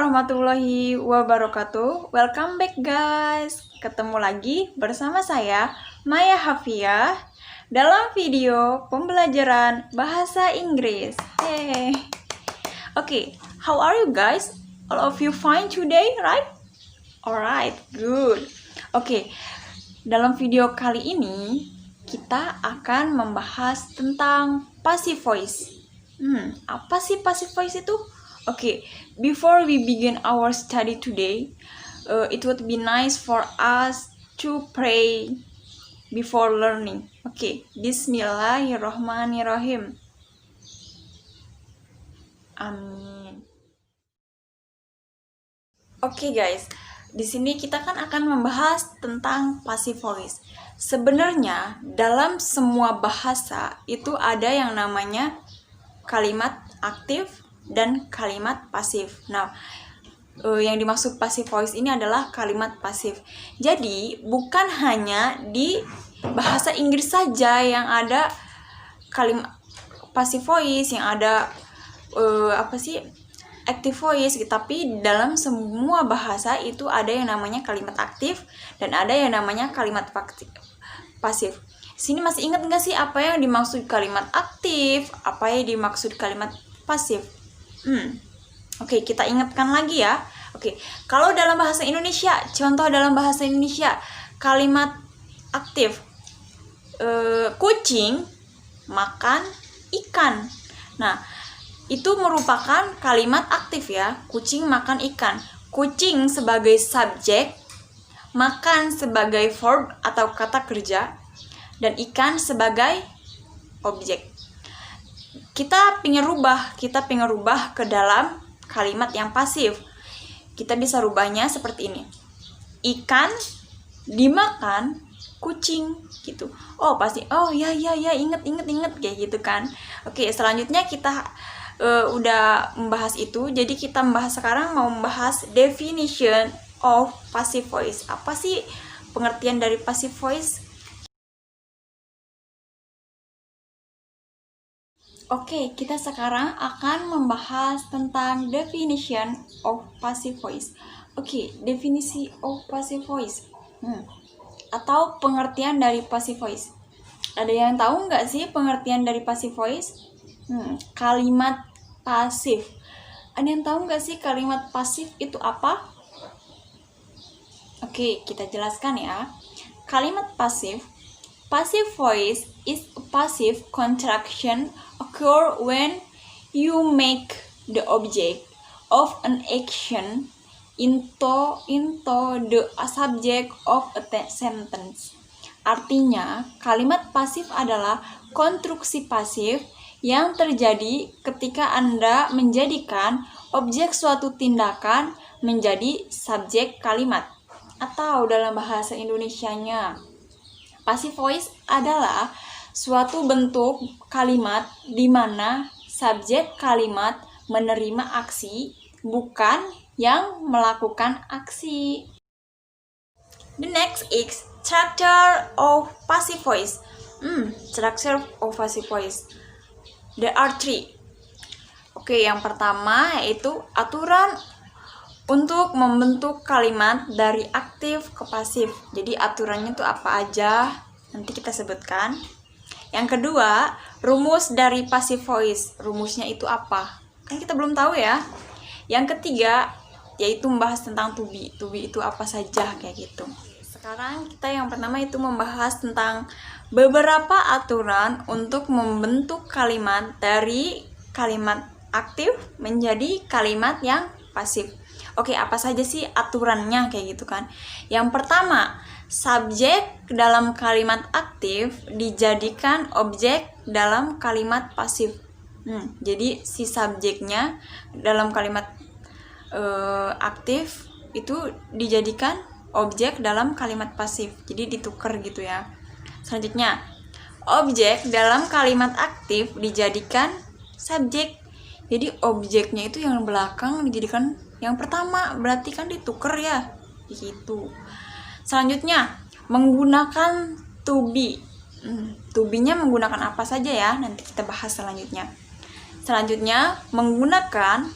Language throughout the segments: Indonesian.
warahmatullahi wabarakatuh. Welcome back guys. Ketemu lagi bersama saya Maya Hafia dalam video pembelajaran bahasa Inggris. Hey. Okay, how are you guys? All of you fine today, right? Alright, good. Okay, dalam video kali ini kita akan membahas tentang passive voice. Apa sih passive voice itu? Okay, before we begin our study today, it would be nice for us to pray before learning. Okay, Bismillahirrahmanirrahim. Amin. Okay guys, di sini kita kan akan membahas tentang passive voice. Sebenarnya dalam semua bahasa itu ada yang namanya kalimat aktif dan kalimat pasif. Nah, yang dimaksud passive voice ini adalah kalimat pasif. Jadi, bukan hanya di bahasa Inggris saja yang ada kalimat passive voice, yang ada active voice, tapi dalam semua bahasa itu ada yang namanya kalimat aktif dan ada yang namanya kalimat pasif. Sini masih ingat nggak sih apa yang dimaksud kalimat aktif, apa yang dimaksud kalimat pasif? Oke, kita ingatkan lagi ya. Oke, kalau dalam bahasa Indonesia, contoh dalam bahasa Indonesia, kalimat aktif, kucing makan ikan. Nah, itu merupakan kalimat aktif ya, kucing makan ikan. Kucing sebagai subjek, makan sebagai verb atau kata kerja, dan ikan sebagai objek. Kita pengen rubah ke dalam kalimat yang pasif. Kita bisa rubahnya seperti ini. Ikan dimakan kucing gitu. Oh, pasti. Oh, ya inget kayak gitu kan. Oke, selanjutnya kita udah membahas itu. Jadi kita sekarang mau membahas definition of passive voice. Apa sih pengertian dari passive voice? Oke, kita sekarang akan membahas tentang definition of passive voice. Oke, definisi of passive voice. Atau pengertian dari passive voice. Ada yang tahu nggak sih pengertian dari passive voice? Kalimat pasif. Ada yang tahu nggak sih kalimat pasif itu apa? Oke, kita jelaskan ya. Kalimat pasif. Passive voice is a passive contraction occur when you make the object of an action into the subject of a sentence. Artinya, kalimat pasif adalah konstruksi pasif yang terjadi ketika Anda menjadikan objek suatu tindakan menjadi subjek kalimat. Atau dalam bahasa Indonesianya, passive voice adalah suatu bentuk kalimat di mana subjek kalimat menerima aksi, bukan yang melakukan aksi. The next is structure of passive voice. Structure of passive voice. There are three. Oke, yang pertama yaitu aturan untuk membentuk kalimat dari aktif ke pasif. Jadi aturannya itu apa aja? Nanti kita sebutkan. Yang kedua, rumus dari passive voice. Rumusnya itu apa? Kan kita belum tahu ya. Yang ketiga, yaitu membahas tentang to be. To be itu apa saja kayak gitu. Sekarang kita yang pertama itu membahas tentang beberapa aturan untuk membentuk kalimat dari kalimat aktif menjadi kalimat yang pasif. Oke, apa saja sih aturannya kayak gitu kan? Yang pertama, subjek dalam kalimat aktif dijadikan objek dalam kalimat pasif. Jadi si subjeknya dalam kalimat aktif itu dijadikan objek dalam kalimat pasif. Jadi ditukar gitu ya. Selanjutnya, objek dalam kalimat aktif dijadikan subjek. Jadi objeknya itu yang belakang dijadikan yang pertama, berarti kan ditukar ya, gitu. Selanjutnya, menggunakan to be. To be-nya menggunakan apa saja ya? Nanti kita bahas selanjutnya. Selanjutnya, menggunakan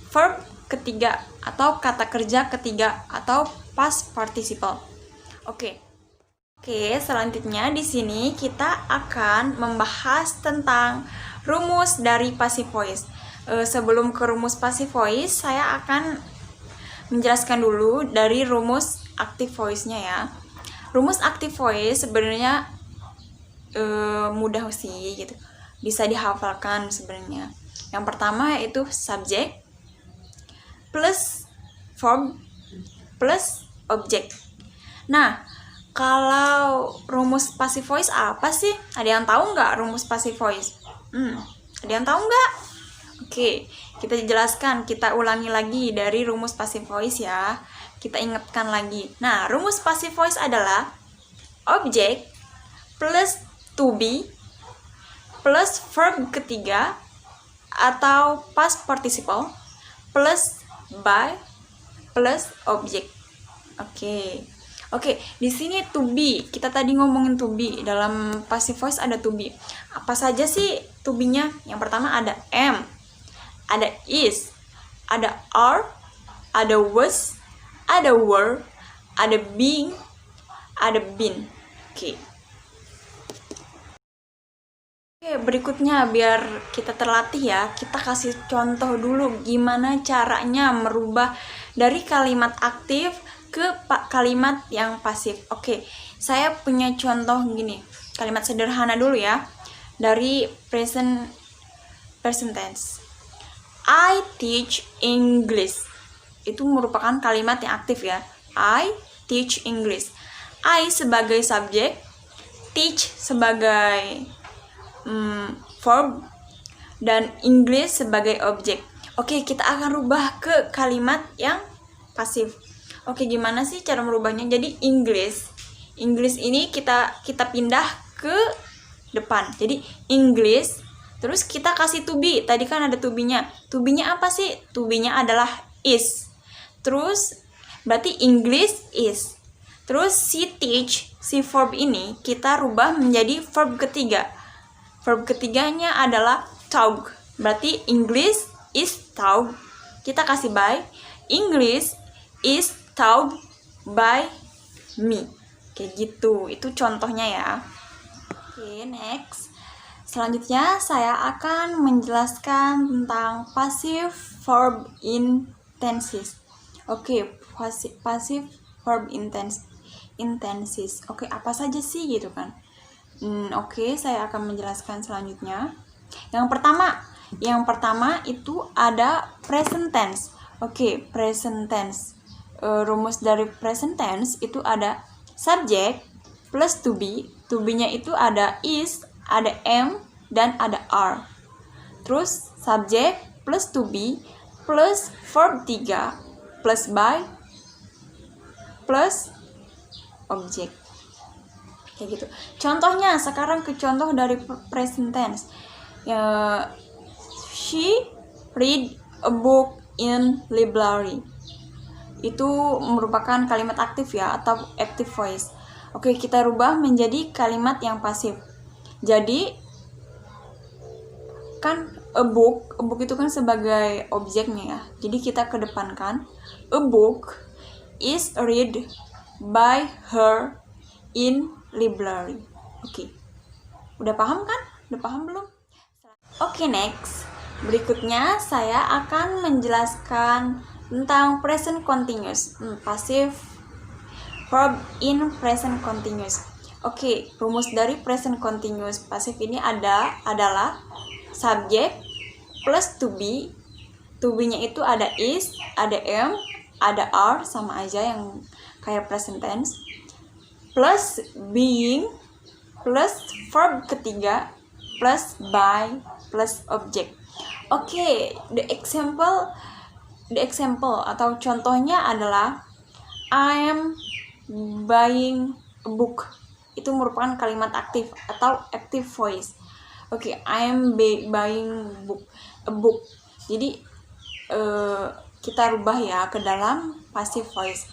verb ketiga atau kata kerja ketiga atau past participle. Oke, selanjutnya di sini kita akan membahas tentang rumus dari passive voice. Sebelum ke rumus passive voice, saya akan menjelaskan dulu dari rumus active voice-nya ya. Rumus active voice sebenarnya mudah sih gitu, bisa dihafalkan sebenarnya. Yang pertama yaitu subject plus verb plus object. Nah, kalau rumus passive voice apa sih? Ada yang tahu nggak rumus passive voice? Ada yang tahu nggak? Oke, kita jelaskan, kita ulangi lagi dari rumus passive voice ya. Kita ingatkan lagi. Nah, rumus passive voice adalah object plus to be plus verb ketiga atau past participle plus by plus object. Oke, di sini to be. Kita tadi ngomongin to be. Dalam passive voice ada to be. Apa saja sih to be-nya? Yang pertama ada am, ada is, ada are, ada was, ada were, ada being, ada been. Oke, berikutnya biar kita terlatih ya, kita kasih contoh dulu gimana caranya merubah dari kalimat aktif ke kalimat yang pasif. Oke, saya punya contoh gini, kalimat sederhana dulu ya, dari present tense. I teach English. Itu merupakan kalimat yang aktif ya. I teach English. I sebagai subjek, teach sebagai verb, dan English sebagai objek. Oke, kita akan rubah ke kalimat yang pasif. Oke, gimana sih cara merubahnya? Jadi English ini kita pindah ke depan. Jadi English, terus kita kasih to be. Tadi kan ada to be-nya. To be-nya apa sih? To be-nya adalah is. Terus berarti English is. Terus si teach, si verb ini kita rubah menjadi verb ketiga. Verb ketiganya adalah taught. Berarti English is taught. Kita kasih by. English is taught by me. Kayak gitu. Itu contohnya ya. Oke, next. Selanjutnya saya akan menjelaskan tentang passive verb intenses. Oke, passive verb intenses. Oke, apa saja sih gitu kan? Oke, saya akan menjelaskan selanjutnya. Yang pertama itu ada present tense. Oke, present tense. Rumus dari present tense itu ada subject plus to be. To be-nya itu ada is, ada am, dan ada are. Terus subject plus to be plus verb 3 plus by plus object. Kayak gitu. Contohnya, sekarang ke contoh dari present tense. She read a book in library. Itu merupakan kalimat aktif ya, atau active voice. Oke, kita rubah menjadi kalimat yang pasif. Jadi kan a book itu kan sebagai objeknya ya. Jadi kita kedepankan a book is read by her in library. Oke. Udah paham kan? Udah paham belum? Oke, next. Berikutnya saya akan menjelaskan tentang present continuous. Passive verb in present continuous. Oke, rumus dari present continuous passive ini adalah subject plus to be. To be-nya itu ada is, ada am, ada are, sama aja yang kayak present tense. Plus being, plus verb ketiga, plus by, plus object. Oke, the example atau contohnya adalah I am buying a book. Itu merupakan kalimat aktif atau active voice. Oke, I am buying a book. Jadi kita rubah ya ke dalam passive voice.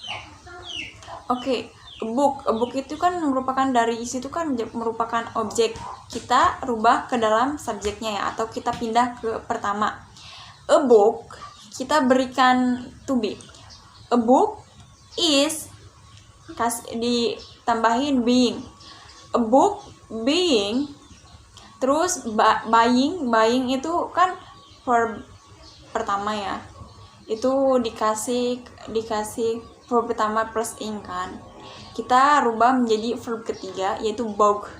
Oke, a book itu kan merupakan dari situ kan merupakan objek. Kita rubah ke dalam subjeknya ya, atau kita pindah ke pertama. A book kita berikan to be. A book is ditambahin being. A book being, terus buying itu kan verb pertama ya, itu dikasih verb pertama plus ing kan, kita rubah menjadi verb ketiga yaitu bought.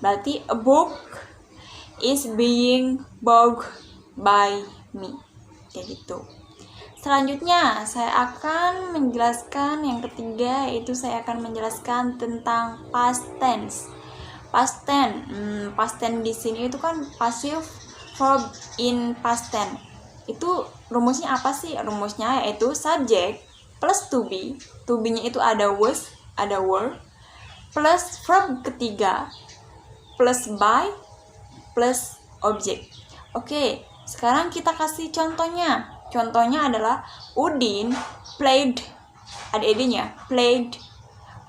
Berarti a book is being bought by me, kayak gitu. Selanjutnya saya akan menjelaskan yang ketiga, yaitu saya akan menjelaskan tentang past tense. Past tense di sini itu kan passive verb in past tense. Itu rumusnya apa sih? Rumusnya yaitu subject plus to be. To be-nya itu ada was, ada were, plus verb ketiga, plus by, plus object. Oke, sekarang kita kasih contohnya. Contohnya adalah Udin played, ada ed-nya, played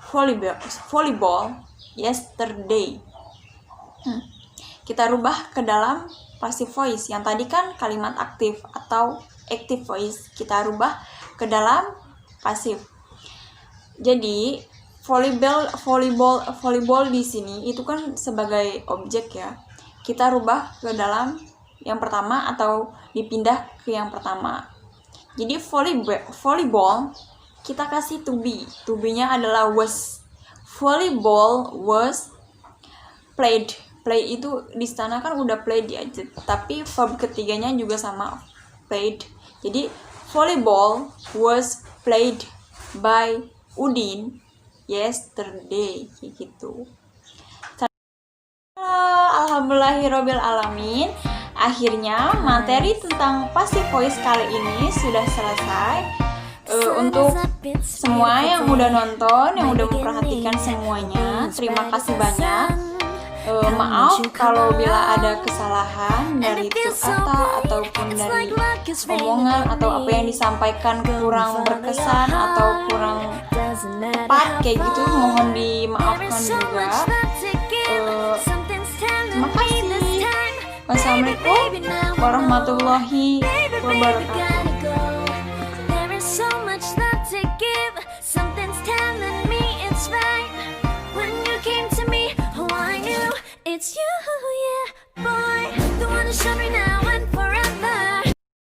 volleyball yesterday. Kita rubah ke dalam passive voice. Yang tadi kan kalimat aktif atau active voice, kita rubah ke dalam pasif. Jadi volleyball di sini itu kan sebagai objek ya. Kita rubah ke dalam yang pertama atau dipindah ke yang pertama. Jadi volleyball kita kasih to be. To be-nya adalah was. Volleyball was played. Play itu di sana kan udah played ya, tapi verb ketiganya juga sama, played. Jadi volleyball was played by Udin yesterday, kayak gitu. Alhamdulillahirabbil alamin. Akhirnya materi tentang passive voice kali ini sudah selesai. Untuk semua yang udah nonton, yang udah memperhatikan semuanya, terima kasih banyak. Maaf kalau bila ada kesalahan dari tutur kata ataupun dari omongan atau apa yang disampaikan kurang berkesan atau kurang tepat kayak gitu, mohon dimaafkan juga. Terima kasih. Wassalamualaikum warahmatullahi wabarakatuh.